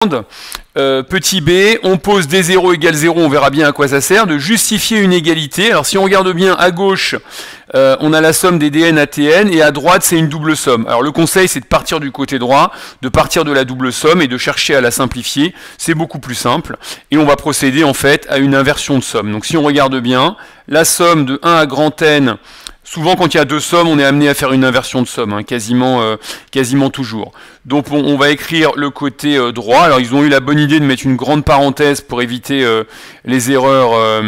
petit b, on pose d0 égale 0, on verra bien à quoi ça sert, de justifier une égalité. Alors si on regarde bien à gauche, on a la somme des dn à tn, et à droite c'est une double somme. Alors le conseil c'est de partir du côté droit, de partir de la double somme et de chercher à la simplifier, c'est beaucoup plus simple. Et on va procéder en fait à une inversion de somme. Donc si on regarde bien, la somme de 1 à grand N, souvent, quand il y a deux sommes, on est amené à faire une inversion de somme, hein, quasiment toujours. Donc, on va écrire le côté droit. Alors, ils ont eu la bonne idée de mettre une grande parenthèse pour éviter les erreurs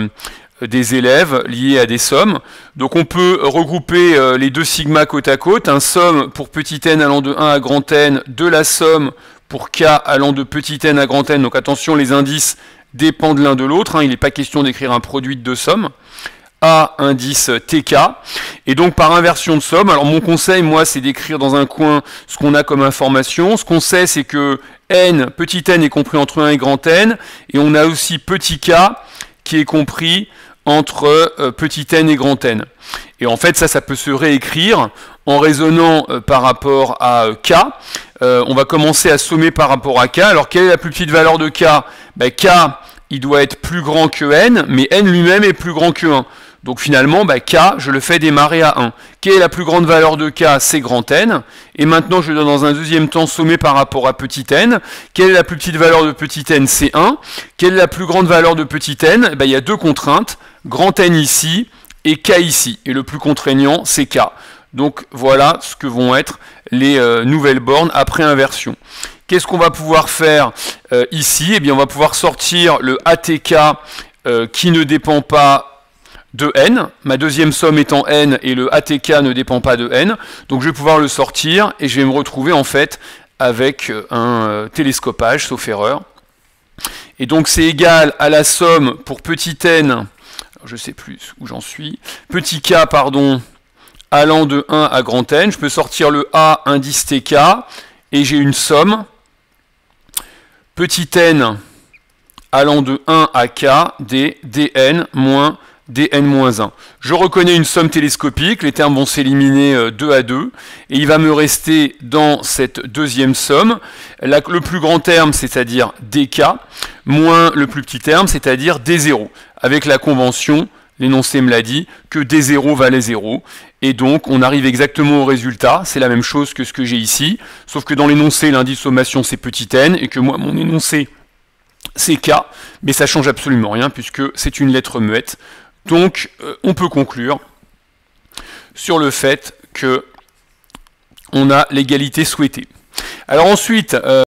des élèves liées à des sommes. Donc, on peut regrouper les deux sigma côte à côte. Un somme pour petit n allant de 1 à grand N, de la somme pour k allant de petit n à grand N. Donc, attention, les indices dépendent l'un de l'autre. Hein, il n'est pas question d'écrire un produit de deux sommes. A indice TK, et donc par inversion de somme, alors mon conseil, moi, c'est d'écrire dans un coin ce qu'on a comme information. Ce qu'on sait, c'est que n, petit n est compris entre 1 et grand N, et on a aussi petit k qui est compris entre petit n et grand N. Et en fait, ça peut se réécrire en raisonnant par rapport à k. On va commencer à sommer par rapport à k. Alors, quelle est la plus petite valeur de k? K, il doit être plus grand que n, mais n lui-même est plus grand que 1. Donc finalement, k, je le fais démarrer à 1. Quelle est la plus grande valeur de k? C'est grand N. Et maintenant, je dois dans un deuxième temps sommer par rapport à petit n. Quelle est la plus petite valeur de petit n? C'est 1. Quelle est la plus grande valeur de petit n? Il y a deux contraintes, grand N ici et k ici. Et le plus contraignant, c'est k. Donc voilà ce que vont être les nouvelles bornes après inversion. Qu'est-ce qu'on va pouvoir faire ici? Eh bien, on va pouvoir sortir le ATK qui ne dépend pas de n, ma deuxième somme étant n, et le ATK ne dépend pas de n, donc je vais pouvoir le sortir, et je vais me retrouver en fait avec un télescopage, sauf erreur. Et donc c'est égal à la somme pour petit n, je ne sais plus où j'en suis, petit k, pardon, allant de 1 à grand N, je peux sortir le A indice TK, et j'ai une somme, petit n allant de 1 à k, des dn moins dn-1. Je reconnais une somme télescopique, les termes vont s'éliminer 2 à 2, et il va me rester dans cette deuxième somme le plus grand terme, c'est-à-dire dk, moins le plus petit terme, c'est-à-dire d0, avec la convention, l'énoncé me l'a dit, que d0 valait 0, et donc on arrive exactement au résultat, c'est la même chose que ce que j'ai ici, sauf que dans l'énoncé, l'indice sommation c'est petit n, et que moi, mon énoncé, c'est k, mais ça change absolument rien, puisque c'est une lettre muette. Donc, on peut conclure sur le fait que on a l'égalité souhaitée. Alors ensuite,